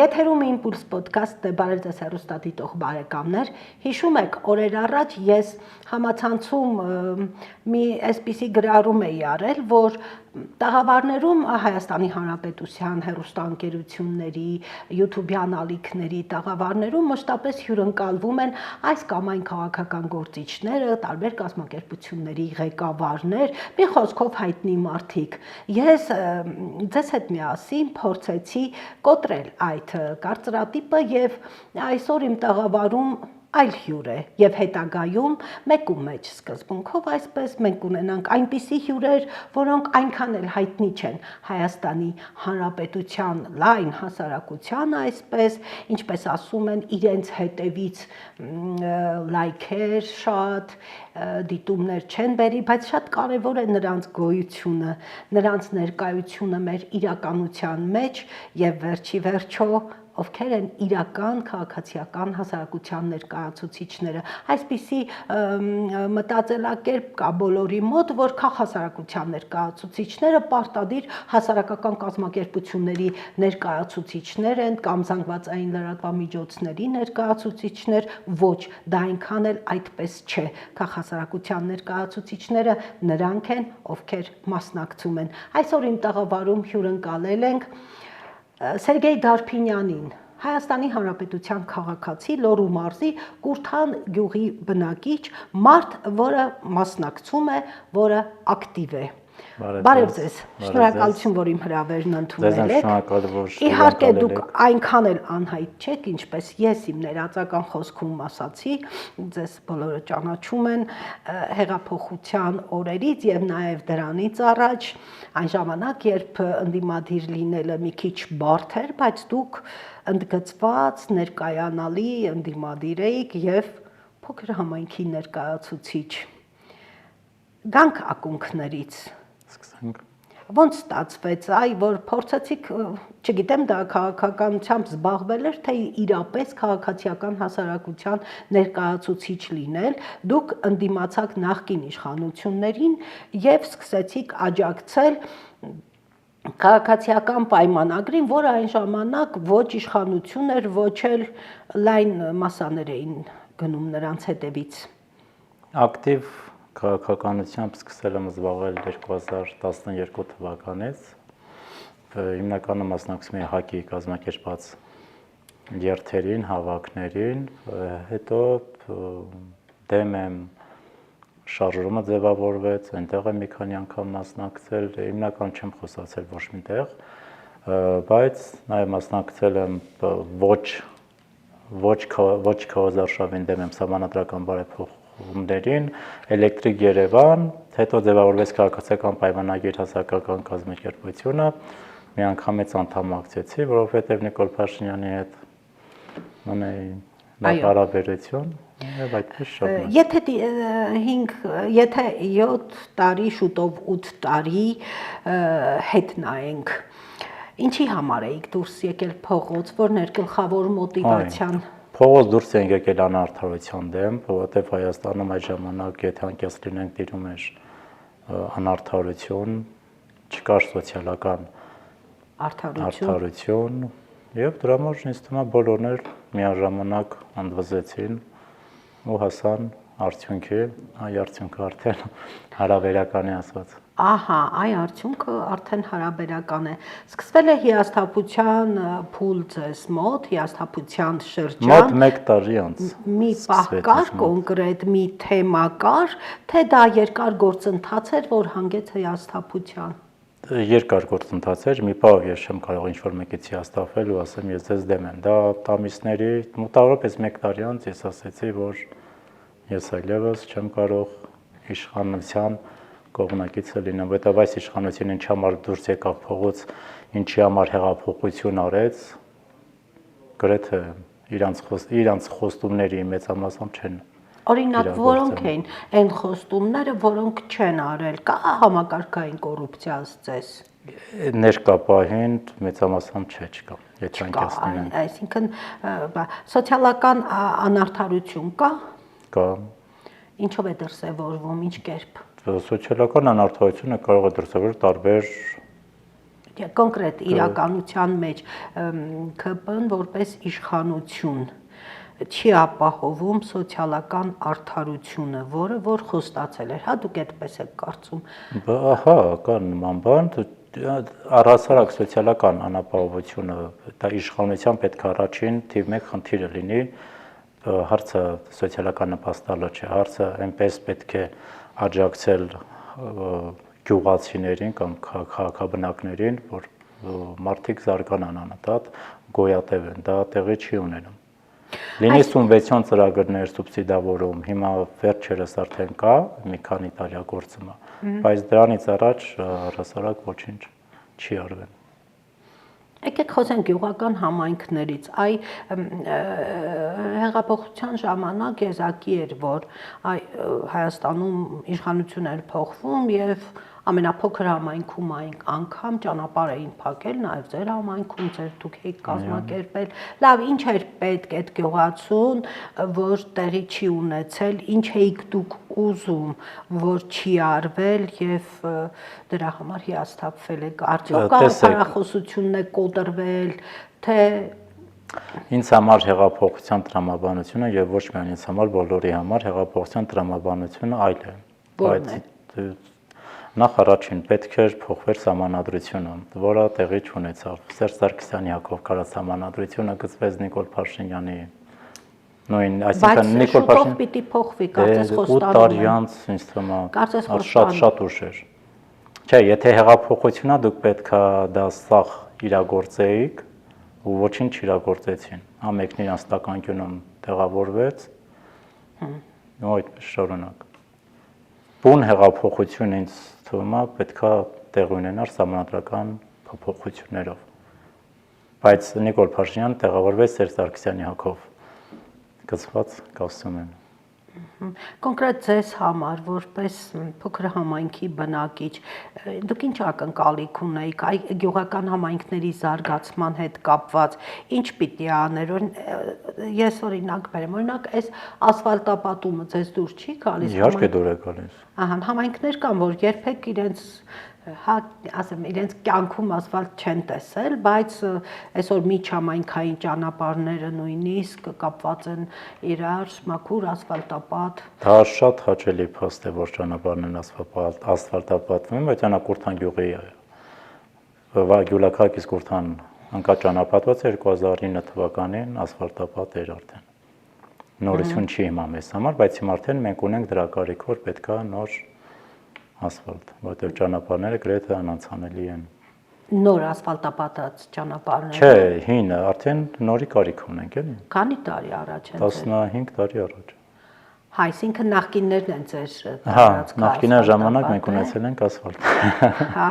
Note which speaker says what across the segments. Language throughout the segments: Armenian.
Speaker 1: Եթերում Impulse podcast-ն է, բարև ձեզ հեռուստադիտող բարեկամներ։ Հիշում եք, օրեր առաջ ես համացանցում մի այսպիսի գրառում էի արել, որ տաղավարներում Հայաստանի Հանրապետության հեռուստաընկերությունների, YouTube-յան ալիքների տաղավարներում մշտապես հյուրընկալվում են այս կամ այն քաղաքական գործիչները, տարբեր կազմակերպությունների ղեկավարներ, մի խոսքով հայտնի մարդիկ։ Ես ձեզ հետ միասին փորձեցի կոտրել այդ կարծրատիպը եւ այսօր իմ տաղավարում այլ հյուր է եւ հետագայում մեկու մեջ սկզբունքով այսպես մենք ունենանք այնպիսի հյուրեր, որոնք այնքան էլ հայտնի չեն Հայաստանի Հանրապետության լայն հասարակությանը, այսպես, ինչպես ասում են, իրենց հետևից լայքեր շատ, դիտումներ չեն բերի, բայց շատ կարևոր է նրանց գոյությունը, նրանց ներկայությունը մեր իրականության մեջ եւ վերջի վերջո ովքեր են իրական քաղաքացիական հասարակության ներկայացուցիչները։ Այսպիսի մտածելակերպ կա բոլորի մոտ, որ քաղաքասարակության ներկայացուցիչները պարտադիր հասարակական կազմակերպությունների ներկայացուցիչներ են կամ զանգվածային լրատվամիջոցների ներկայացուցիչներ, ոչ, դա այնքան էլ այդպես չէ։ Քաղաքասարակության ներկայացուցիչները նրանք են, ովքեր մասնակցում են։ Այսօր իմ տաղավարում հյուրընկալել ենք Սերգեյ Դարփինյանին, Հայաստանի Հանրապետության քաղաքացի, Լոռու մարզի Կուրթան գյուղի բնակիչ, մարդ, որը մասնակցում է, որը ակտիվ է։ Բարև ձեզ, շնորհակալություն, որ իմ հրավերն ընդունել եք։ Իհարկե դուք այնքան էլ անհայտ չեք, ինչպես ես իմ ներածական խոսքում ասացի, ձեզ բոլորը ճանաչում են հեղափոխության օրերից եւ նաեւ դրանից առաջ, այն ժամանակ, երբ ընդդիմադիր լինելը մի քիչ բարդ էր, բայց դուք ընդգծված, ներկայանալի ընդդիմադիր էիք եւ փոքր համայնքի ներկայացուցիչ։ Գանք ակունքներից։
Speaker 2: Սկսենք։
Speaker 1: Ոնց ստացվեց, որ փորձեցիք, չգիտեմ, դա քաղաքականությամբ զբաղվել էր, թե իրապես քաղաքացիական հասարակության ներկայացուցիչ լինել, դուք ընդդիմացաք նախկին իշխանություններին եւ սկսեցիք աջակցել քաղաքացիական պայմանագրին, որը այն ժամանակ ոչ իշխանություն էր, ոչ էլ լայն մասաներ էին գնում նրանց հետևից։
Speaker 2: Ակտիվ քաղաքականությամբ սկսել եմ զբաղվել 2012 թվականից։ Հիմնականում մասնակցում էի ՀԱԿ-ի կազմակերպած երթերին, հավաքներին, հետո դեմ եմ շարժումը ձևավորվեց, այնտեղ եմ մի քանի անգամ մասնակցել, հիմնականում չեմ խոսացել ոչ միտեղ, բայց նաև մասնակցել եմ ոչ քարոզարշավին դեմ եմ սահմանադրական բարեփոխումներին, Էլեկտրիկ Երևան, հետո ձևավորվեց քաղաքացիական պայմանագիր հասարակական կազմակերպությունը, մի անգամից անդամակցեցի, որովհետև Նիկոլ Փաշինյանի հետ ունեի լավ հարաբերություն, եւ այդպես շատ։
Speaker 1: Եթե 7 տարի, շուտով 8 տարի հետ նայենք, ինչի համար էիք դուրս եկել փողոց, որն էր գլխավոր մոտիվացիան։
Speaker 2: Փողոց դուրս ենք եկել անարդարության դեմ, որովհետև Հայաստանում այդ ժամանակ եթե անկեղծ լինենք տիրում էր անարդարություն, չկար սոցիալական արդարություն, եւ դրա համար ինձ թվում է բոլորն էլ միաժամանակ ընդվզեցին ու հասան արդյունքի, այ արդյունքը արդեն հարաբերական է ասված։
Speaker 1: Ահա, այ արդյունքը արդեն հարաբերական է։ Սկսվել է հիասթափության փուլ ձեզ մոտ, հիասթափության շրջան։
Speaker 2: Մոտ 1 տարի անց։
Speaker 1: Մի պահ կար կոնկրետ, մի թեմա կար, թե դա երկար գործընթաց էր, որ հանգեց հիասթափության։
Speaker 2: Երկար գործընթաց էր, մի պահ ես չեմ կարող ինչ-որ մեկից հիասթափվել ու ասեմ ես ձեզ դեմ եմ։ Դա ամիսների, մոտավորապես 1 տարի անց ես ասեցի, որ ես այլևս չեմ կարող իշխանության կողմնակիցը լինեմ, որովհետև այս իշխանությունը ինչ համար դուրս եկավ փողոց, ինչի համար հեղափոխություն արեց, գրեթե իրանց խոստումների մեծամասամբ չեն։
Speaker 1: Օրինակ, որոնք էին այն խոստումները, որոնք չեն արել, կա համակարգային կոռուպցիաս ձեզ։
Speaker 2: Ներկա պահին մեծամասամբ չկա, եթե անկեղծ լինենք։
Speaker 1: Այսինքն սոցիալական անարդարություն կա։
Speaker 2: Կա։
Speaker 1: Ինչով է դրսևորվում, ինչ կերպ։
Speaker 2: Սոցիալական անարդարությունը կարող է դրսևորվել տարբեր
Speaker 1: կոնկրետ իրականության մեջ ԿՊ-ն որպես իշխանություն չի ապահովում սոցիալական արդարությունը, որը որ խոստացել էր, հա դուք այդպես եք կարծում։
Speaker 2: Ահա, կա նման բան, առհասարակ սոցիալական անապահովությունը, դա իշխանության պետք է առաջին թիվ 1 խնդիրը լինի, հարցը սոցիալական նպաստալը չէ, հարցը այնպես պետք է աջակցել գյուղացիներին կամ քաղաքաբնակներին, որ մարդիկ զարգանան անընդհատ, գոյատևեն, դա տեղի չի ունենում։ Լինի սուբվենցիոն ծրագրներ, սուբսիդավորում, հիմա վերջերս արդեն կա, մի քանի տարի գործում է, բայց դրանից առաջ առհասարակ ոչինչ չի արվել։
Speaker 1: Եկեք խոսենք գյուղական համայնքներից, այ հեղափոխության ժամանակ եզակի էր, որ Հայաստանում իշխանություն էր փոխվում եւ ամենափոքր համայնքում անգամ ճանապարհ էին փակել, նաև ձեր համայնքում դուք եք կազմակերպել։ Լավ, ինչ էր պետք այդ գյուղացուն, որ տեղի չի ունեցել, ինչ էիք դուք ուզում, որ չի արվել եւ դրա համար հիասթափվել եք։ Արդյոք գաղափարախոսությունն է կոտրվել, թե
Speaker 2: ինձ համար հեղափոխության տրամաբանությունը եւ ոչ միայն ինձ համար, բոլորի համար հեղափոխության տրամաբանությունը այլ է։ Բայց նախ առաջին պետք էր փոխվել սահմանադրությունը, որը տեղի չունեցավ։ Սերժ Սարգսյանի հակով կարած սահմանադրությունը գծվեց Նիկոլ Փաշինյանի նույն, այսինքն Նիկոլ Փաշինյանը
Speaker 1: պիտի փոխվի, կարծես
Speaker 2: 8 տարի անց ինձ թվում է շատ ուշ էր։ Չէ, եթե հեղափոխությունա դուք պետքա դա սաղ իրագործեիք ու ոչինչ իրագործեցին։ Ամենքն իրանց տականկյունում տեղավորվեց։ Ու այդպես շարունակ։ Բուն հեղափոխություն ինձ թվում է պետքա տեղի ունենար սահմանադրական փոփոխություններով։ Բայց Նիկոլ Փաշինյանը տեղավորվեց Սերժ Սարգսյանի հակով գծված կասում են։
Speaker 1: Կոնկրետ ձեզ համար, որպես փոքր համայնքի բնակիչ, դուք ինչ ակնկալիք ունեիք գյուղական համայնքների զարգացման հետ կապված, ինչ պիտի աներ, ես օրինակ բերեմ, օրինակ այս ասֆալտապատումը ձեզ դուր չի գալիս։
Speaker 2: Իհարկե դուր է գալիս։
Speaker 1: Ահա, համայնքներ կան, որ երբեք իրենց իրենց կյանքում ասֆալտ չեն տեսել, բայց այսօր միջհամայնքային ճանապարհները նույնիսկ կապված են իրար, մաքուր ասֆալտապատ։
Speaker 2: Դա շատ հաճելի փաստ է, որ ճանապարհն են ասֆալտապատվում, բայց Անակուրթան գյուղի Գյուլաքաղաքից Կուրթան անկա ճանապարհված 2009 թվականին ասֆալտապատ էր արդեն։ Նորություն չի հիմա մեզ համար, բայց հիմա արդեն մենք ունենք դրա կարիք, որ պետքա նոր ասֆալտ, որտեղ ճանապարհները գրեթե անանցանելի են։
Speaker 1: Նոր ասֆալտապատած ճանապարհները։
Speaker 2: Չէ, հին, արդեն նորի կարիք ունենք, էլի։
Speaker 1: Քանի տարի առաջ են։
Speaker 2: 15 տարի առաջ։
Speaker 1: Հա, այսինքն նախկիններն են ձեր
Speaker 2: Հա, նախկիներ ժամանակ մենք ունեցել ենք ասֆալտ։
Speaker 1: Հա։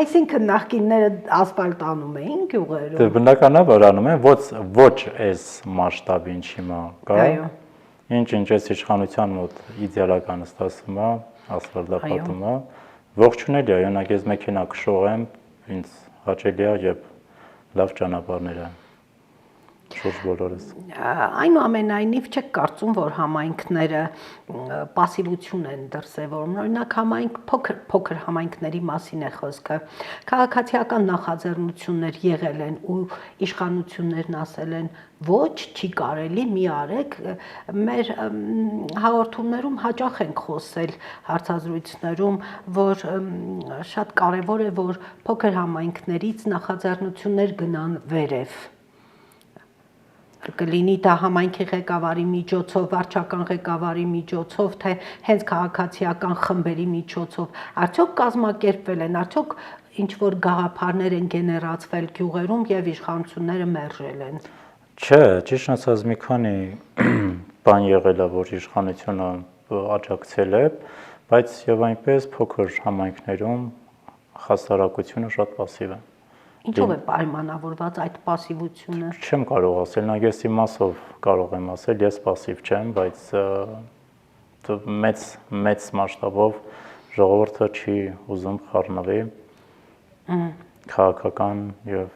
Speaker 1: Այսինքն նախկինները ասֆալտ անում էին գյուղերում։
Speaker 2: Դե բնականաբար անում են, ոչ այս մասշտաբին հիմա կա։
Speaker 1: Այո։
Speaker 2: Ինչ այս իշխանության մոտ իդեալականը ստացվում է, ասֆալտապատումը, ողջունելի է, օրինակ ես մեքենա քշողեմ, ինձ հաճելի է եւ լավ ճանապարհներ են։ Շուրջ բոլորս։
Speaker 1: Այնուամենայնիվ չեք կարծում, որ համայնքները пассивություն են դրսևորում։ Օրինակ փոքր համայնքների մասին է խոսքը։ Քաղաքացիական նախաձեռնություններ եղել են ու իշխանություններն ասել են ոչ, չի կարելի, մի արեք։ Մեր հաղորդումներում հաճախ ենք խոսել հարցազրույցներում, որ շատ կարևոր է, որ փոքր համայնքներից նախաձեռնություններ գնան վերև։ Կլինի դա համայնքի ղեկավարի միջոցով, վարչական ղեկավարի միջոցով, թե հենց քաղաքացիական խմբերի միջոցով, արդյոք կազմակերպվել են, արդյոք ինչ որ գաղափարներ են գեներացվել գյուղերում եւ իշխանությունները մերժել են։
Speaker 2: Չէ, ճիշտ ասած մի քանի բան եղել է, որ իշխանությունը աջակցել է, բայց եւ այնպես փոքր համայնքներում հասարակությունը շատ пассив է։
Speaker 1: Ինչով է պայմանավորված այդ пассивությունը։
Speaker 2: Չեմ կարող ասել, նա ես իմասով կարող եմ ասել, ես пассив չեմ, բայց մեծ մասշտաբով ժողովուրդը չի ուզում խառնվի քաղաքական եւ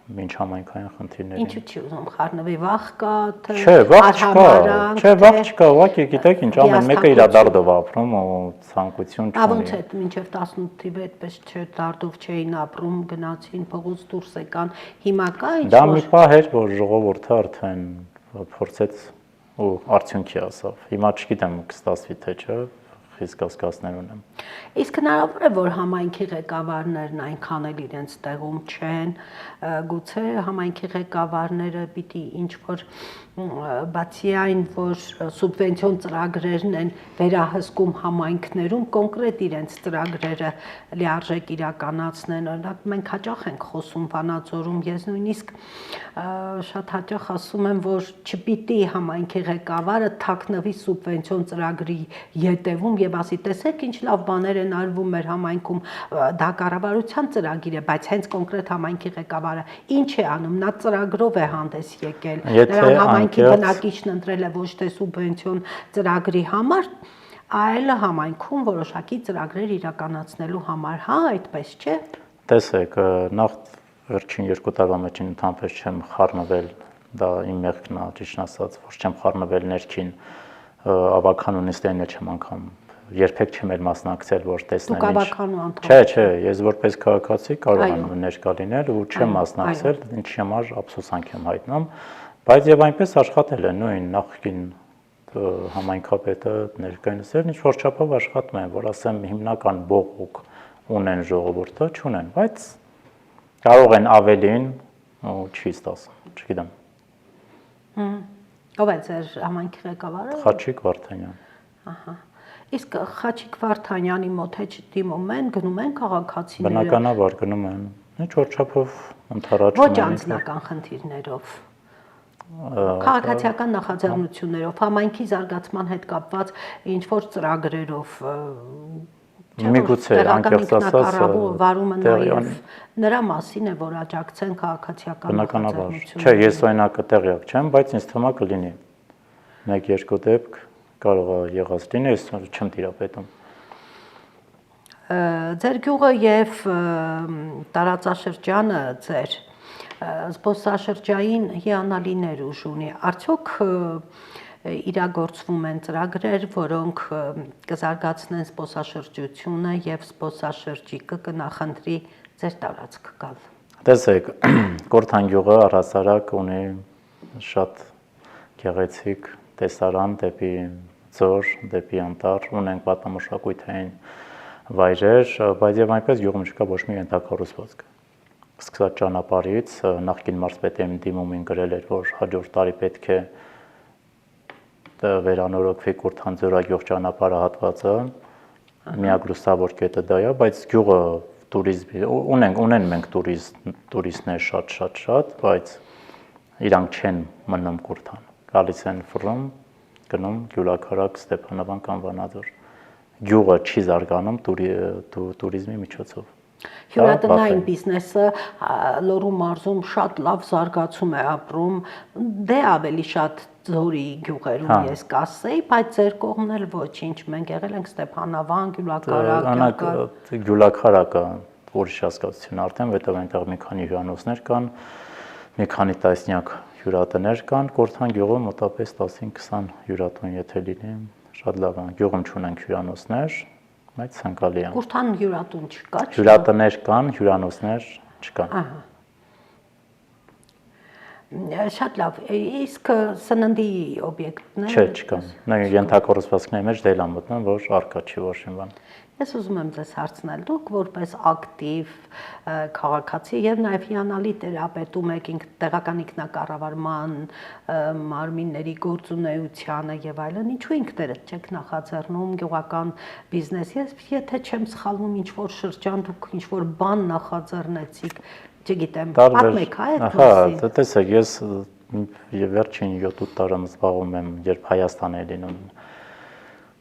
Speaker 2: մինչ համայնքային խնդիրներին։
Speaker 1: Ինչու՞ չի ուզում խառնվի, վախ կա, թե
Speaker 2: Չէ, վախ չկա, ուղղակի գիտեք ինչ, ամեն մեկը իր դարդով ապրում ու ցանկություն չունի։
Speaker 1: Ոնց է մինչև 18-ի այդպես չէ, դարդով չէին ապրում, գնացին փողոց դուրս եկան, հիմա կա ինչ
Speaker 2: Դա մի պահ էր, որ ժողովուրդը արդեն փորձեց ու արդյունքի ասավ։ Հիմա չգիտեմ կստացվի թե չէ, խիստ կասկածներ ունեմ։
Speaker 1: Իսկ հնարավոր է, որ համայնքի ղեկավարներն այնքան էլ իրենց տեղում չեն, գուցե համայնքի ղեկավարները պիտի ինչ-որ բացի այն, որ սուբվենցիոն ծրագրերն են վերահսկում համայնքներում, կոնկրետ իրենց ծրագրերը լիարժեք իրականացնեն, օրինակ մենք հաճախ ենք խոսում Վանաձորում, ես նույնիսկ շատ հաճախ ասում եմ, որ չպիտի համայնքի ղեկավարը թաքնվի սուբվենցիոն ծրագրի ետևում եւ ասի, տեսեք ինչ լավ բաներ են արվում մեր համայնքում, դա կառավարության ծրագիր է, բայց հենց կոնկրետ համայնքի ղեկավարը ինչ է անում, նա ծրագրով է հանդես եկել, նրան համայնքի բնակիչն ընտրել է ոչ թե սուբվենցիոն ծրագրի համար, այլ համայնքում որոշակի ծրագրեր իրականացնելու համար, հա, այդպես չէ։
Speaker 2: Տեսեք, նախ վերջին 2 տարվա մեջ ընդհանրապես չեմ խառնվել, դա իմ մեղքն է, ճիշտ ասած, որ չեմ խառնվել ներքին ավականունիստերին չեմ անգամ երբեք չեմ էլ մասնակցել, որ տեսնեմ ինչ։ Չէ, ես որպես քաղաքացի կարող եմ ներկա լինել ու չեմ մասնակցել, ինչի համար ափսոսանք եմ հայտնում, բայց եւ այնպես աշխատել է նույն նախկին համայնքապետը ներկայինս էլ ինչ որ չափով աշխատում են, որ ասեմ հիմնական բողոք ունեն ժողովուրդը, չունեն, բայց կարող են ավելին ու չի ստացվում, չգիտեմ։
Speaker 1: Ով է ձեր համայնքի ղեկավարը։
Speaker 2: Խաչիկ Վարդանյան։
Speaker 1: Ահա։ Իսկ Խաչիկ Վարդանյանի մոտ գնում են քաղաքացիները։
Speaker 2: Բնականաբար գնում են։ Ինչ որ չափով ընթառաջում
Speaker 1: են։ Ոչ անձնական խնդիրներով։ Քաղաքացիական նախաձեռնություններով, համայնքի զարգացման հետ կապված ինչ որ ծրագրերով։
Speaker 2: Միգուցե անկեղծ ասած
Speaker 1: վարումը նաև նրա մասին է, որ աջակցեն քաղաքացիական
Speaker 2: նախաձեռնությունները։ Չէ, ես օրինակ տեղյակ չեմ, բայց ինձ թվում է կլինի 1-2 դեպք կարող է եղած լինի, ես չեմ տիրապետում։
Speaker 1: Ձեր գյուղը եւ տարածաշրջանը ձեր զբոսաշրջային հիանալիներ ուժ ունի։ Արդյոք իրագործվում են ծրագրեր, որոնք կզարգացնեն զբոսաշրջությունը եւ զբոսաշրջիկը կնախընտրի ձեր տարածք գալ։
Speaker 2: Տեսեք, Կորթան գյուղը առհասարակ ունի շատ գեղեցիկ տեսարան դեպի ձոր, դեպի անտառ, ունենք պատմամշակութային վայրեր, բայց եւ այնպես գյուղում չկա ոչ մի ենթակառուցվածք։ Սկսած ճանապարհից նախկին մարզպետի դիմումին գրել էր, որ հաջորդ տարի պետք է վերանորոգվի Կորթան ձորագյուղ ճանապարհը հատվածը, միակ լուսավոր կետը դա է, բայց գյուղը տուրիզմի ունեն մենք տուրիստներ շատ, բայց իրանք չեն մնում Կորթան։ Գալիս են ֆռում, գնում Գյուլաքարակ, Ստեփանավան կամ Վանաձոր։ Գյուղը չի զարգանում տուրիզմի միջոցով։
Speaker 1: Հյուրատնային բիզնեսը Լոռու մարզում շատ լավ զարգացում է ապրում, դե ավելի շատ ձորի գյուղերում ես կասեի, բայց ձեր կողմն էլ ոչինչ, մենք եղել ենք Ստեփանավան, Գյուլաքարակ,
Speaker 2: Գյուլաքարակը ուրիշ հասկացություն արդեն, որտեղ այնտեղ մի քանի հյուրանոցներ կան, մի քանի տասնյակ հյուրատներ կան, Կորթան գյուղը մոտավորապես 15-20 հյուրատուն եթե լինի, շատ լավ է, գյուղում չունենք հյուրանոցներ, բայց ցանկալի է։
Speaker 1: Կորթան հյուրատուն չկա։
Speaker 2: Հյուրատներ կան, հյուրանոցներ չկան։
Speaker 1: Ահա։ Շատ լավ, իսկ սննդի օբյեկտներ։
Speaker 2: Չէ, չկան։ Նա ենթակառուցվածքների մեջ դել է մտնում, որ արկա չի ոչ մի բան։
Speaker 1: Ես ուզում եմ ձեզ հարցնել, դուք որպես ակտիվ քաղաքացի եւ նաեւ հիանալի տերապետում եք տեղական ինքնակառավարման մարմինների գործունեությանը եւ այլն, ինչու ինքներդ չեք նախաձեռնում գյուղական բիզնես։ Եթե չեմ սխալվում, ինչ որ շրջան դուք ինչ որ բան նախաձեռնեցիք, չգիտեմ, պատմեք այդ մասին։
Speaker 2: Ահա, տեսեք, ես վերջին 7-8 տարում զբաղվում եմ, երբ Հայաստան է լինում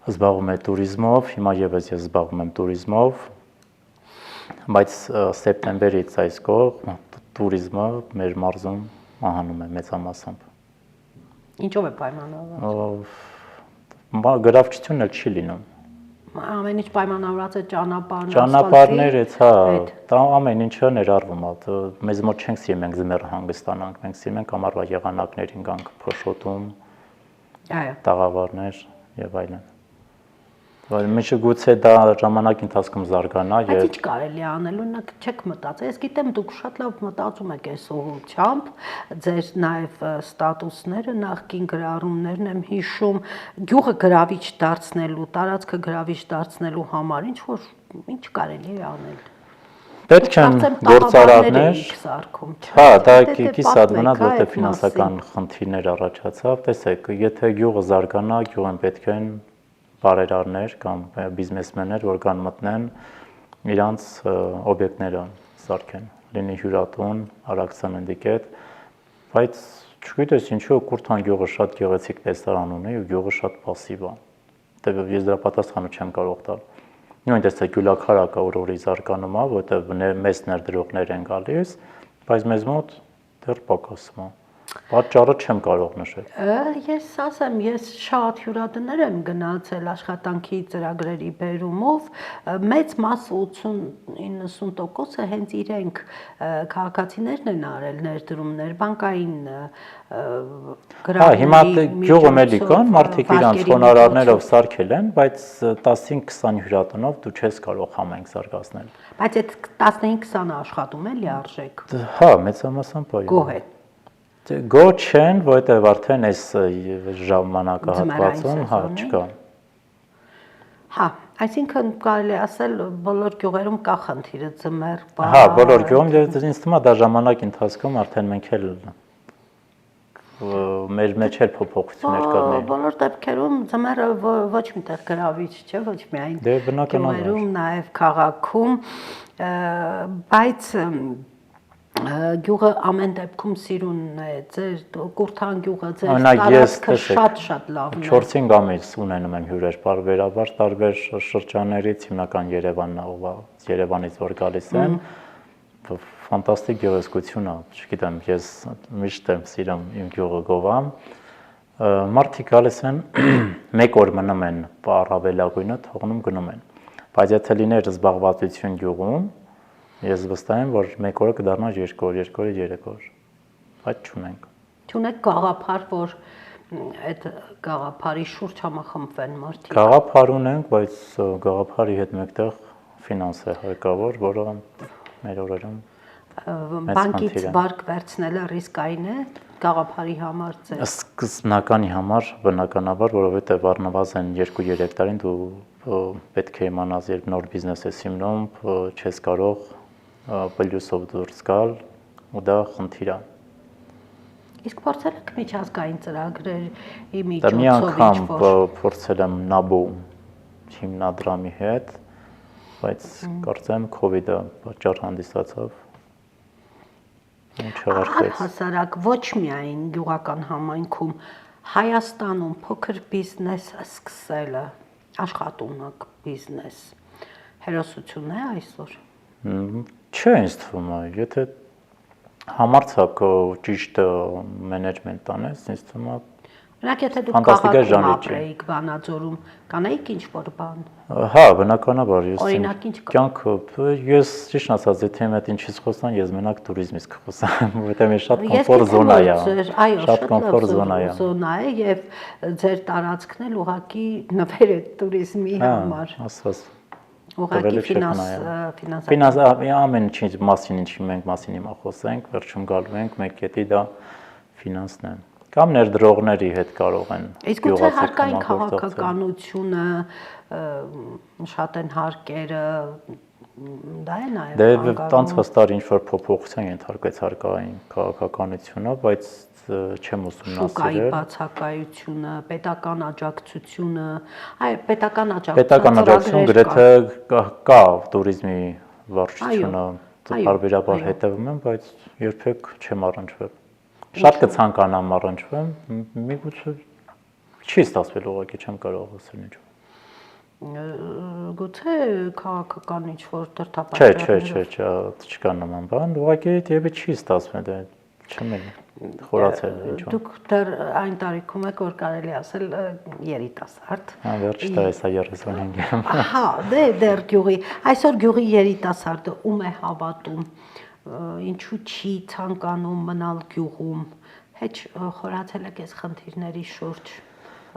Speaker 2: զբաղվում է туриզմով, հիմա եւս ես զբաղվում եմ туриզմով, բայց սեպտեմբերից այս կողմ туриզմը մեր մարզում մահանում է մեծամասամբ։
Speaker 1: Ինչով է պայմանավորված։
Speaker 2: Գրավչությունն էլ չի լինում։
Speaker 1: ամեն ինչ պայմանավորված է ճանապարհն,
Speaker 2: ճանապարհներից, հա, դա ամեն ինչը ներառվում է։ Մեզ մոտ չենք սիրում մենք զմերը հանգստանանք, մենք սիրում ենք ամառվա եղանակներին գանք փոշոտում, տաղավարներ եւ այլն։ Բայց մեջը գուցե դա ժամանակի ընթացքում զարգանա
Speaker 1: եւ Բայց ինչ կարելի է անել, օրինակ չեք մտածել, ես գիտեմ դուք շատ լավ մտածում եք այս ուղղությամբ, ձեր նաեւ ստատուսները, նախկին գրառումներն եմ հիշում, գյուղը գրավիչ դարձնելու, տարածքը գրավիչ դարձնելու համար ինչ կարելի է անել։
Speaker 2: Պետք են գործարարներ, հա, դա կիսատ մնաց, որտեղ ֆինանսական խնդիրներ առաջացավ, տեսեք, եթե գյուղը զարգանա, գյուղեն պետք են բարերարներ կամ բիզնեսմեններ, որ կան մտնեն իրանց օբյեկտները սարքեն, լինի հյուրատուն, Արաքսանենդիկետ, բայց չգիտես ինչու Կուրթան գյուղը շատ գեղեցիկ տեսարան ունի ու գյուղը շատ պասիվ է։ Դե ես դրա պատասխանը չեմ կարող տալ։ Նույն տեսակ գյուլաքարակը օրորի զարգանում է, որտեղ մեծ ներդրողներ են գալիս, բայց մեզ մոտ դեռ պակասում է։ Պատճառը չեմ կարող նշել։
Speaker 1: Ես ասեմ, ես շատ հյուրատներ եմ գնացել աշխատանքի ծրագրերի բերումով, մեծ մասը 80-90%-ը հենց իրենք քաղաքացիներն են արել ներդրումներ, բանկային
Speaker 2: գրառումների։ Հիմա գյուղում էլի կան, մարդիկ իրանց խոնարհարներով սարքել են, բայց 15-20 հյուրատնով դու չես կարող համենք զարգացնել։
Speaker 1: Բայց այդ 15-20-ը աշխատում էլի արժեք։
Speaker 2: Հա, մեծամասամբ այո։
Speaker 1: Գոհ է։
Speaker 2: Գո չեն, որտեղ արդեն այս ժամանակահատվածում, հա, չկա։
Speaker 1: Հա, այսինքն կարելի ասել բոլոր գյուղերում կա խնդիրը ձմեռ,
Speaker 2: Հա, բոլոր գյուղում ինձ թվում է դա ժամանակի ընթացքում արդեն մենք էլ մեր մեջ էլ փոփոխություններ կլինեն։
Speaker 1: Բոլոր դեպքերում ձմեռը ոչ միտեղ գրավիչ չէ, ոչ միայն գյուղերում, նաև քաղաքում, բայց գյուղը ամեն դեպքում սիրունն է, ձեր Կուրթան գյուղը, ձեր տարածքը շատ լավն է։
Speaker 2: 4-5 ամիս ունենում եմ հյուրեր բարբերաբար, տարբեր շրջաններից, հիմնական Երևանից որ գալիս են, ֆանտաստիկ գեղեցկություն է, չգիտեմ, ես միշտ եմ սիրում իմ գյուղը գովամ, մարդիկ գալիս են, մեկ օր մնում են առավելագույնը, թողնում գնում են, բայց եթե լիներ զբաղվածություն գյուղում, ես վստահ եմ, որ մեկ օրը կդառնա 2 օր, 2 օրը 3 օր, բայց չունենք։
Speaker 1: Չունեք գաղափար, որ այդ գաղափարի շուրջ համախմբվեն մարդիկ։
Speaker 2: Գաղափար ունենք, բայց գաղափարի հետ մեկտեղ ֆինանս է հարկավոր, որը մեր օրերում
Speaker 1: բանկից վարկ վերցնելը ռիսկային է գաղափարի համար ձեր։
Speaker 2: Սկզբնականի համար բնականաբար, որովհետև առնվազն 2-3 տարին դու պետք է իմանաս, երբ նոր բիզնես ես հիմնում, չես կարող պլյուսով դուրս գալ ու դա խնդիր է։
Speaker 1: Իսկ փորձել եք միջազգային ծրագրերի
Speaker 2: միջոցով ինչ-որ։ Մի անգամ փորձել եմ NABU հիմնադրամի հետ, բայց կարծեմ COVID-ը պատճառ հանդիսացավ։
Speaker 1: Առհասարակ ոչ միայն գյուղական համայնքում, Հայաստանում փոքր բիզնես սկսելը, աշխատունակ բիզնես, հերոսություն է այսօր։
Speaker 2: Չէ, ինձ թվում է, եթե համարձակ ճիշտ մենեջմենտ անես, ինձ թվում է
Speaker 1: Օրինակ, եթե դուք քաղաքում ապրեիք, Վանաձորում, կանեիք ինչ-որ բան։
Speaker 2: Հա, բնականաբար,
Speaker 1: Օրինակ, ինչ
Speaker 2: կյանքը, ես ճիշտ ասած, եթե իմ հետ ինչից խոսան, ես մենակ туриզմից կխոսամ, որովհետև ինձ շատ կոմֆորտ զոնա է։
Speaker 1: Այո, շատ կոմֆորտ զոնա է եւ ձեր տարածքն էլ ուղղակի նվեր է туриզմի համար։
Speaker 2: Ասած
Speaker 1: ուղղակի
Speaker 2: ֆինանս ամեն ինչի մասին, ինչի մենք մասին հիմա խոսենք, վերջում գալու ենք մեկ կետի դա ֆինանսն է։ Կամ ներդրողների հետ կարող են
Speaker 1: Իսկ գուցե հարկային քաղաքականությունը, շատ են հարկերը, դա է նաև
Speaker 2: Դե տանց հստակ ինչ-որ փոփոխության ենթարկվեց հարկային քաղաքականությունը, բայց չեմ ուսումնասիրել։
Speaker 1: Շուկայի բացակայությունը, պետական աջակցությունը,
Speaker 2: պետական աջակցություն գրեթե կա туриզմի վարչությունը, բարբերաբար հետևում եմ, բայց երբեք չեմ առնչվել։ Շատ կցանկանամ առնչվեմ, միգուցե չի ստացվել ուղղակի չեմ կարող ասել ինչ։
Speaker 1: Գուցե քաղաքական ինչ-որ դրդապատճառներ։
Speaker 2: Չէ, չկա նման բան, ուղղակի դեպի չի ստացվել, դե չեմ ելի։ խորացել ինչու։
Speaker 1: Դուք դեռ այն տարիքում եք, որ կարելի ասել երիտասարդ։
Speaker 2: Վերջ տարեսա 35 եմ։
Speaker 1: Հա, դեռ գյուղի, այսօր գյուղի երիտասարդը ում է հավատում, ինչու չի ցանկանում մնալ գյուղում, հեչ խորացել եք այս խնդիրների շուրջ։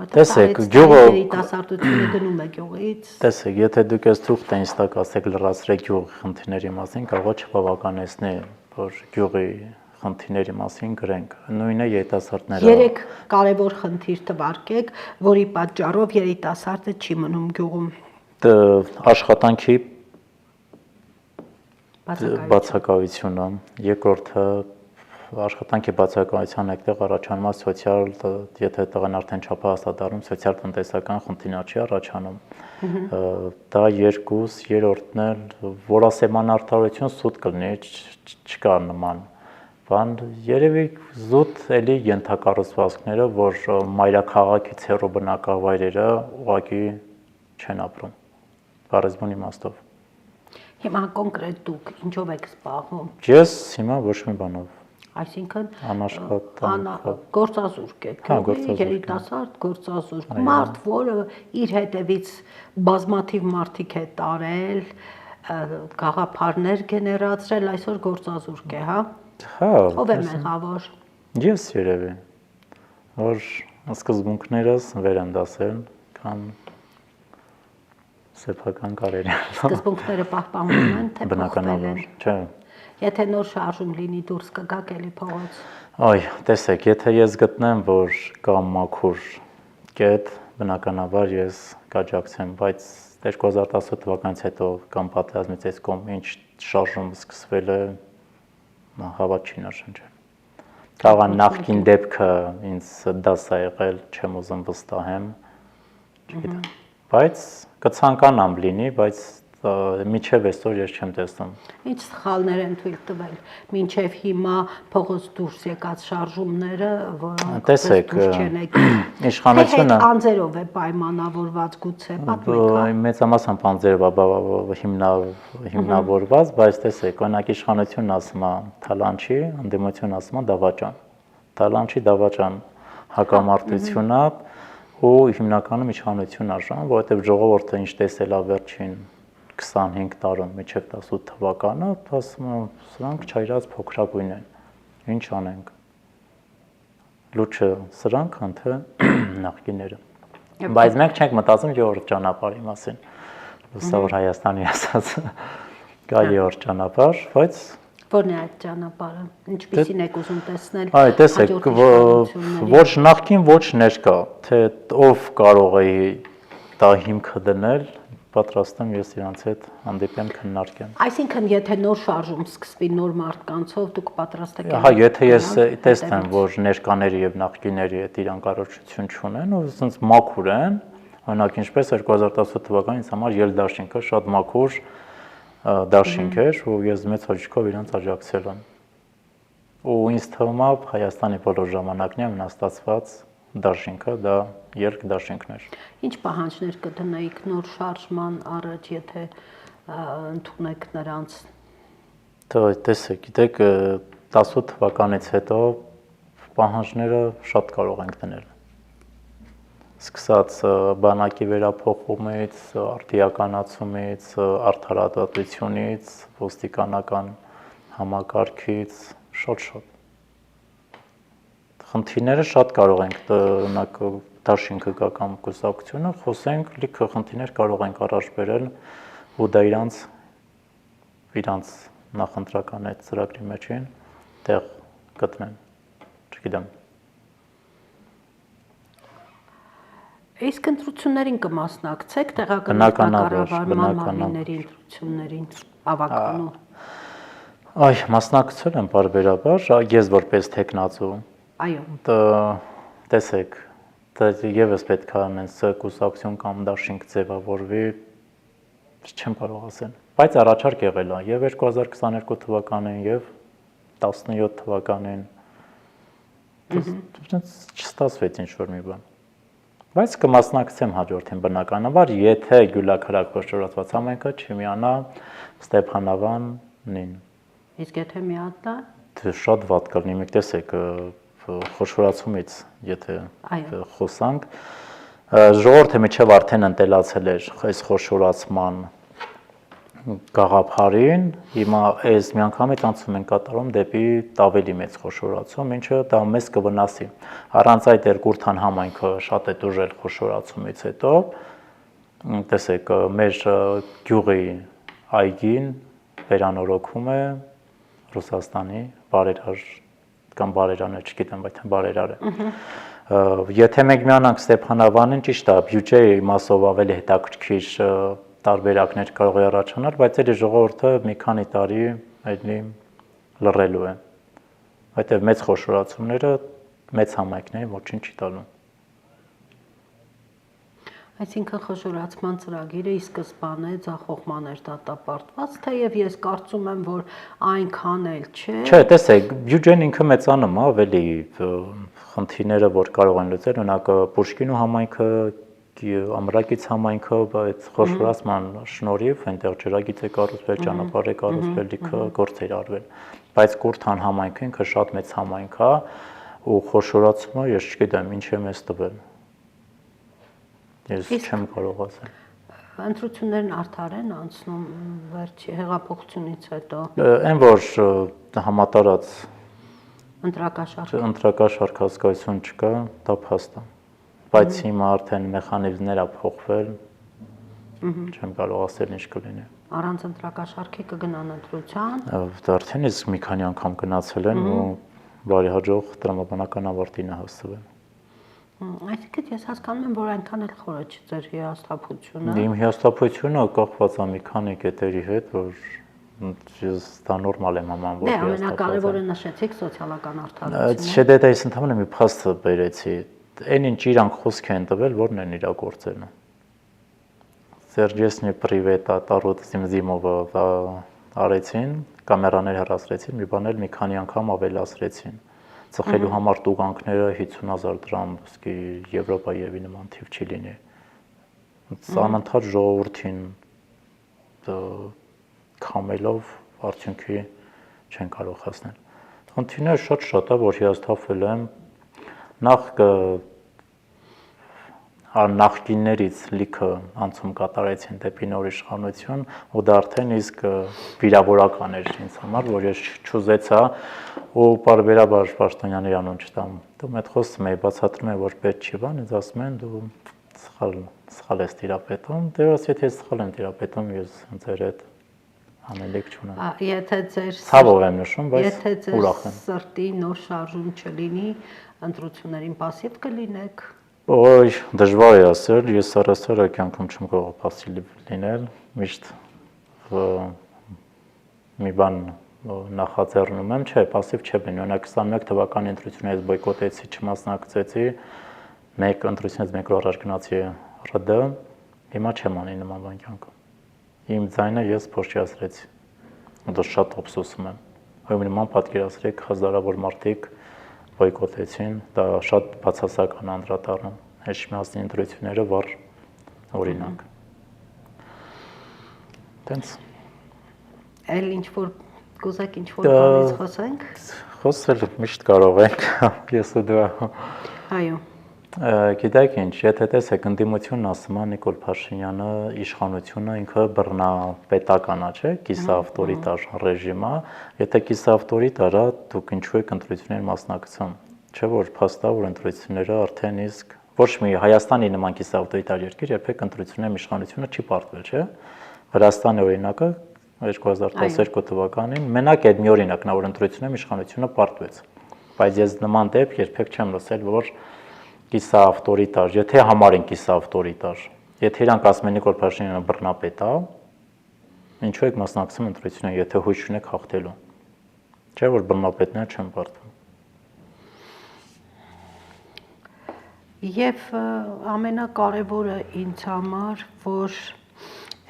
Speaker 2: Տեսեք, գյուղը
Speaker 1: երիտասարդությունը գնում է գյուղից։
Speaker 2: Տեսեք, եթե դուք այս թուղթը ինձ տակ ասեք լրացրեք գյուղի խնդիրների մասին, կարող է չբավականեցնի, որ գյուղի խնդիրների մասին գրենք։ Նույնը երիտասարդները։
Speaker 1: 3 կարևոր խնդիր թվարկեք, որի պատճառով երիտասարդը չի մնում գյուղում։
Speaker 2: Աշխատանքի
Speaker 1: Բացակայություն։
Speaker 2: բացակայությունը, երկրորդը աշխատանքի բացակայության այդտեղ առաջանում է սոցիալ, եթե տղան արդեն չափահասադառնում, սոցիալ-տնտեսական խնդիրներ չի առաջանում։ Դա երկուս, երրորդն էլ որասեման արդարություն սուտ կլինի, չկա նման բան, երևի զուտ էլի ենթակառուցվածքները, որ մայրաքաղաքից հեռու բնակավայրերը ուղղակի չեն ապրում։ Բառեզբուն իմաստով։
Speaker 1: Հիմա կոնկրետ դուք ինչով եք զբաղվում։
Speaker 2: Ես հիմա ոչ մի բանով։
Speaker 1: Այսինքն
Speaker 2: Անաշխատանքով։
Speaker 1: գործազուրկ եք,
Speaker 2: Հա, գործազուրկ եմ։
Speaker 1: երիտասարդ գործազուրկ, մարդ, որը իր հետևից բազմաթիվ մարդիկ է տարել, գաղափարներ գեներացրել, այսօր գործազուրկ է, հա։
Speaker 2: Հա,
Speaker 1: Ով է մեղավոր։
Speaker 2: ես երևի, որ սկզբունքներս վեր եմ դասել, քան սեփական կարելի։
Speaker 1: Սկզբունքները պահպանվում են, թե փոխվել
Speaker 2: Բնականաբար,
Speaker 1: են։
Speaker 2: չէ։
Speaker 1: Եթե նոր շարժում լինի, դուրս կգաք էլի փողոց։
Speaker 2: Այ, տեսեք, եթե ես գտնեմ, որ կա մաքուր կետ, բնականաբար ես կաջակցեմ, բայց 2018 թվականից հետո կամ պատերազմից այս կողմ ինչ շարժում սկսվել է, հավատ չի նշանջել։ Կարող է նախկին դեպքը ինձ դաս է եղել, չեմ ուզում վստահեմ, չգիտեմ։ Բայց կցանկանամ լինի, բայց միջև այսօր ես չեմ տեսնում։
Speaker 1: Ինչ սխալներ են թույլ տվել մինչև հիմա փողոց դուրս եկած շարժումները, որոնք
Speaker 2: Տեսեք,
Speaker 1: չեն եկել։
Speaker 2: իշխանությունը
Speaker 1: Անձերով է պայմանավորված գուցե, պատմեք։
Speaker 2: մեծամասամբ անձերով է հիմնավորված, բայց տեսեք, օրինակ իշխանությունն ասում է թալանչի, ընդդիմությունն ասում է դավաճան։ Թալանչի դավաճան հակամարտությունն է ու հիմնականում իշխանությունն արժան, որովհետև ժողովուրդը ինչ տեսել է վերջին 25 տարում մինչև 18 թվականը, ասում եմ, սրանք չայրած փոքրագույն են։ Ինչ անենք։ Լուչը սրանք հան թե նախկինները։ Բայց մենք չենք մտածում երրորդ ճանապարհի մասին։ Լուսավոր Հայաստանի ասած կա երրորդ ճանապարհ, բայց
Speaker 1: Որն է այդ ճանապարհը։ Ինչպիսին եք ուզում տեսնել։
Speaker 2: Այ տեսեք, ոչ նախկին, ոչ ներկա, թե ով կարող է դա հիմքը դնել, պատրաստ եմ ես իրանց հետ հանդիպեմ քննարկեմ։
Speaker 1: Այսինքն, եթե նոր շարժում սկսվի նոր մարդկանցով, դուք պատրաստ եք։
Speaker 2: Հա, եթե ես տեսնեմ, որ ներկաների եւ նախկիների հետ իրան կարողություն չունեն, ու ասենց մաքուր են, օրինակ ինչպես 2018 թվականին ինձ համար ելդաշինքը շատ մաքուր դաշինք էր, ու ես մեծ հաճույքով իրանց աջակցել եմ։ Ու ինձ թվում է Հայաստանի բոլոր ժամանակներն ամենաստացված դաշինքը դա երկդաշինքն էր։
Speaker 1: Ինչ պահանջներ կդնեիք նոր շարժման առաջ, եթե ընդունեք նրանց։
Speaker 2: Տեսեք, գիտեք, 18 թվականից հետո պահանջները շատ կարող ենք դնել։ Սկսած բանակի վերափոխումից, արդիականացումից, արդարադատությունից, ոստիկանական համակարգից, շատ։ Խնդիրները շատ կարող ենք, օրինակ դաշինքը կա կամ կուսակցությունը, խոսենք, լիքը խնդիրներ կարող ենք առաջ բերել ու դա իրանց նախընտրական այդ ծրագրի մեջին տեղ գտնեն, չգիտեմ։
Speaker 1: Իսկ ընտրություններին կմասնակցեք տեղական կառավարման մարմինների ընտրություններին ավականու։
Speaker 2: Այ, մասնակցել եմ բարբերաբար, ես որպես տեխնացու։
Speaker 1: Այո։
Speaker 2: Տեսեք, եւս պետք է անենց կուսակցություն կամ դաշինք ձևավորվի, չեմ կարող ասել։ Բայց առաջարկ եղել է եւ 2022 թվականին եւ 17 թվականին։ Չստացվեց ինչ-որ մի բան։ Բայց կմասնակցեմ հաջորդին բնականաբար, եթե Գյուլաքարակ խոշորացված համայնքը չմիանա Ստեփանավանին։
Speaker 1: Իսկ եթե միանա,
Speaker 2: շատ վատ կլինի, մենք տեսեք խոշորացումից, եթե խոսանք, ժողովուրդը միջև արդեն ընտելացել էր այս խոշորացման գաղափարին, հիմա այս միանգամից անցում են կատարում դեպի ավելի մեծ խոշորացում, ինչը դա մեզ կվնասի։ Առանց այդ Կուրթան համայնքը շատ է տուժել խոշորացումից հետո, տեսեք, մեր գյուղի այգին վերանորոգվում է Ռուսաստանի բարերար կամ բարերարներ, չգիտեմ, բայց բարերար է։ Եթե մենք միանանք Ստեփանավանին, ճիշտ է, բյուջեի մասով ավելի հետաքրքիր տարբերակներ կարող է առաջանալ, բայց այդ ժողովուրդը մի քանի տարի այդնի լռելու է։ Այդտեղ մեծ խոշորացումները մեծ համայնքներին ոչինչ չի տալու։
Speaker 1: Այսինքն խոշորացման ծրագիրը ի սկզբանե ձախողման էր դատապարտված, թեև ես կարծում եմ, որ այնքան էլ չէ։
Speaker 2: Չէ, տեսեք, բյուջեն ինքը մեծանում է, ավելի խնդիրները, որ կարող են լուծել, օրինակ Պուշկինու համայնքը, Ամրակից համայնքը, այդ խոշորացման շնորհիվ այնտեղ ջրագիծ է կառուցվել, ճանապարհ է կառուցվել, լիքը գործեր արվել, բայց Կուրթան համայնքը ինքը շատ մեծ համայնք է, ու խոշորացումը ես չգիտեմ ինչ է մեզ տվել։ Ես չեմ կարող ասել։
Speaker 1: Ընտրություններն արդար են անցնում վերջի հեղափոխությունից հետո։
Speaker 2: Այն որ համատարած
Speaker 1: ընտրակաշարք
Speaker 2: հասկացություն չկա, դա փաստ է։ Բայց հիմա արդեն մեխանիզմները փոխվել, չեմ կարող ասել ինչ կլինի։
Speaker 1: Առանց ընտրակաշարքի կգնան ընտրության։
Speaker 2: Դա արդեն իսկ մի քանի անգամ գնացել են ու բարեհաջող տրամաբանական ավարտին է հասցվել։
Speaker 1: Այսինքն ես հասկանում եմ, որ այնքան էլ խորը չի ձեր հիասթափությունը։
Speaker 2: Իմ հիասթափությունը կախված է մի քանի կետերի հետ, որ ես դա նորմալ եմ համարում, որ
Speaker 1: հիասթափված եմ։ Ամենակարևորը նշեցիք սոցիալական արդարությունը։
Speaker 2: Չէ, դա ես ընդհանրապես մի փաստ բերեցի։ Այն ինչ իրանք խոսք են տվել, որն են իրագործել։ Սերժեսնի պրիվետա տարոտ Զիմզիմովը արեցին, կամերաներ հեռացրեցին, մի բան էլ մի քանի անգամ ավելացրեցին։ Ծխելու համար տուգանքները 50,000 դրամ, իսկի Եվրոպայևի նման թիվ չի լինի։ Անընդհատ ժողովրդին քամելով արդյունքի չեն կարող հասնել։ Խնդիրները շատ է, որ հիասթափվել եմ նախկիններից լիքը անցում կատարեցին դեպի նոր իշխանություն, ու դա արդեն իսկ վիրավորական էր ինձ համար, որ ես չուզեցա ու բարբերաբար Պաշտոնյանի անուն չտամ։ Դու մեծ խոսում ես, բացատրում ես, որ պետք չի բան, ինձ ասում են դու սխալ ես տիրապետում, դե եթե ես սխալ եմ տիրապետում, ես ձեր հետ անելիք չունեմ։
Speaker 1: Եթե ձեր
Speaker 2: ցավով եմ նշում, բայց
Speaker 1: եթե ձեր
Speaker 2: ուրախ եմ։
Speaker 1: սրտի նոր շարժում չլինի, ընտրություններին пассив կլինեք։
Speaker 2: Ոյ, դժվար է ասել, ես առասարակ կյանքում չեմ կարող пассив լինել, միշտ մի բան նախաձեռնում եմ, չէ, пассив չեմ լինի։ Օրինակ 21 թվականի ընտրություններից բոյկոտեցի, չմասնակցեցի, մեկ ընտրությունից մեկ օր առաջ գնացի ՌԴ, հիմա չեմ անի նման բան կյանքում։ Իմ ձայնը ես փոշիացրեցի։ Դա շատ ափսոսում եմ։ Այո, նման պատկերացրեք, հազարավոր մարդիկ բոյկոտեցին, դա շատ բացասական անդրադառնում։ Հեշմիածնի ընտրությունները վառ օրինակ։ Տենց։
Speaker 1: Էլ ինչ որ կուզեք ինչ որ բանից խոսենք։
Speaker 2: Խոսել միշտ կարող ենք, ես ու դու։
Speaker 1: Այո։
Speaker 2: Գիտեք ինչ, եթե տեսեք ընդդիմությունն ասում է Նիկոլ Փաշինյանը իշխանությունը ինքը բռնապետական է, չէ՞, կիսաավտորիտար ռեժիմ է, եթե կիսաավտորիտար է, դուք ինչու եք ընտրություններին մասնակցում, չէ՞ որ փաստ է, որ ընտրությունները արդեն իսկ ոչ մի Հայաստանի նման կիսաավտորիտար երկիր երբեք ընտրությունների իշխանությունը չի պարտվել, չէ՞։ Վրաստանի օրինակը 2012 թվականին մենակ այդ մի օրինակն է, որ ընտրությունների իշխանությունը պարտվեց, բայց ես նման դեպք երբեք չեմ լսել, որ կիսաավտորիտար, եթե համարեն կիսաավտորիտար, եթե իրանք ասում են Նիկոլ Փաշինյանը բռնապետ է, ինչու եք մասնակցում ընտրություններին, եթե հույս ունեք հաղթելու։ Չէ՞ որ բռնապետները չեն պարտվում։
Speaker 1: Եվ ամենակարևորը ինձ համար, որ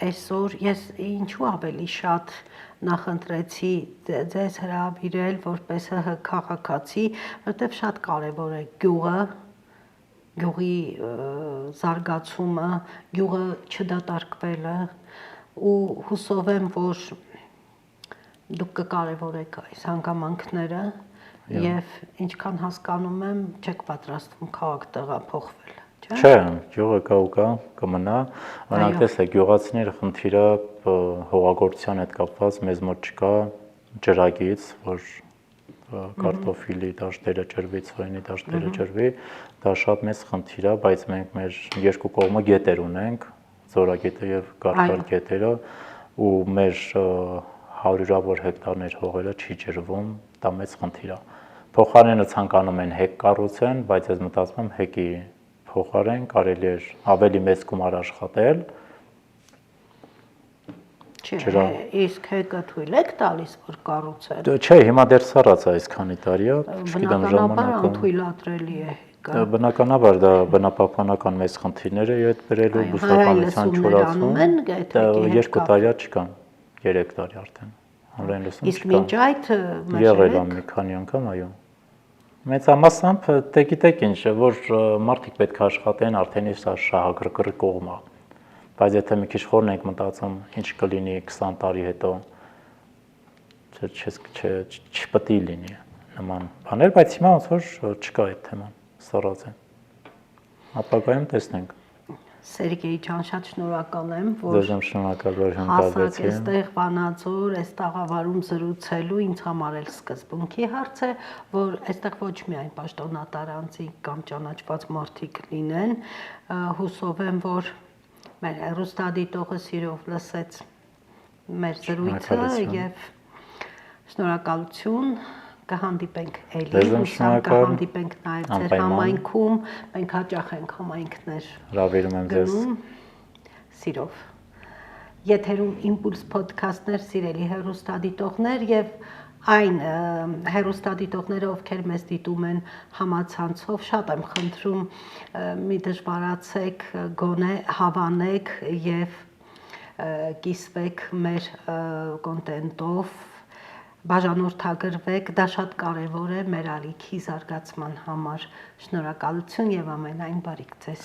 Speaker 1: այսօր ես ինչու ավելի շատ նախընտրեցի ձեզ հրավիրել որպես ՀՀ քաղաքացի, որտեղ շատ կարևոր է գյուղը, գյուղի զարգացումը, գյուղը չդատարկվելը ու հուսով եմ, որ դուք կկարևորեք այս հանգամանքները եւ ինչքան հասկանում եմ, չեք պատրաստվում քաղաք տեղափոխվել, չէ՞։
Speaker 2: Չէ, գյուղը կա կմնա, օրինակ տեսեք, գյուղացիների խնդիրը հողագործության հետ կապված մեզ մոտ չկա ջրագիծ, որ կարտոֆիլի դաշտերը ջրվի, ցորենի դաշտերը ջրվի, դա շատ մեծ խնդիր է, բայց մենք մեր երկու կողմը գետեր ունենք, Ձորագետը եւ Կարկալ գետերը, ու մեր հարյուրավոր հեկտարներ հողերը չի ջրվում, դա մեծ խնդիր է։ Փոխարենը ցանկանում են հեկ կառուցեն, բայց ես մտածում եմ հեկի փոխարեն կարելի է ավելի մեծ գումար աշխատել։
Speaker 1: Չէ, իսկ հեկը թույլ եք տալիս, որ կառուցեն։
Speaker 2: Չէ, հիմա դեռ սառած է այսքանի տարի է, չգիտեմ
Speaker 1: Բնականաբար անթույլատրելի է հեկը։
Speaker 2: Բնականաբար դա բնապահպանական մեծ խնդիրներ է այդ բերելու բուսականության չորացում։ 2 տարի չկան, 3 տարի արդեն։ Հանրային լուսում չկան։
Speaker 1: Իսկ մինչ այդ
Speaker 2: եղել է մի քանի անգամ, այո։ Մեծամասամբ դե գիտեք ինչ, որ մարդիկ պետք է աշխատեն, արդեն սա շահագրգռի կողմ է։ Բայց եթե մի քիչ խորն ենք մտածում, ինչ կլինի 20 տարի հետո, չպետք է լինի նման բաներ, բայց հիմա ոնց որ չկա այդ թեման, սառած է։ Ապագայում տեսնենք։
Speaker 1: Սերգեյ ջան, շատ շնորհակալ եմ,
Speaker 2: որ Ձեզ եմ շնորհակալ, որ հնարավորեցի։
Speaker 1: Հասակ այստեղ Վանաձոր, այս տաղավարում զրուցելու, ինձ համար էլ սկզբունքի հարց է, որ այստեղ ոչ միայն պաշտոնատար անձինք կամ ճանաչված մարդիկ լինեն, հուսով եմ, որ մեր հեռուստադիտողը սիրով լսեց մեր զրույցը եւ շնորհակալություն, կհանդիպենք էլի, հուսամ կհանդիպենք նաեւ ձեր համայնքում, մենք հաճախ ենք համայնքներ
Speaker 2: հրավիրում եմ ձեզ
Speaker 1: սիրով։ Եթերում Impulse podcast-ներ, սիրելի հեռուստադիտողներ եւ այն հեռուստադիտողները, ովքեր մեզ դիտում են համացանցով, շատ եմ խնդրում մի դժվարացեք, գոնե հավանեք եւ կիսվեք մեր կոնտենտով, բաժանորդագրվեք, դա շատ կարեւոր է մեր ալիքի զարգացման համար։ Շնորհակալություն եւ ամենայն բարիք ձեզ։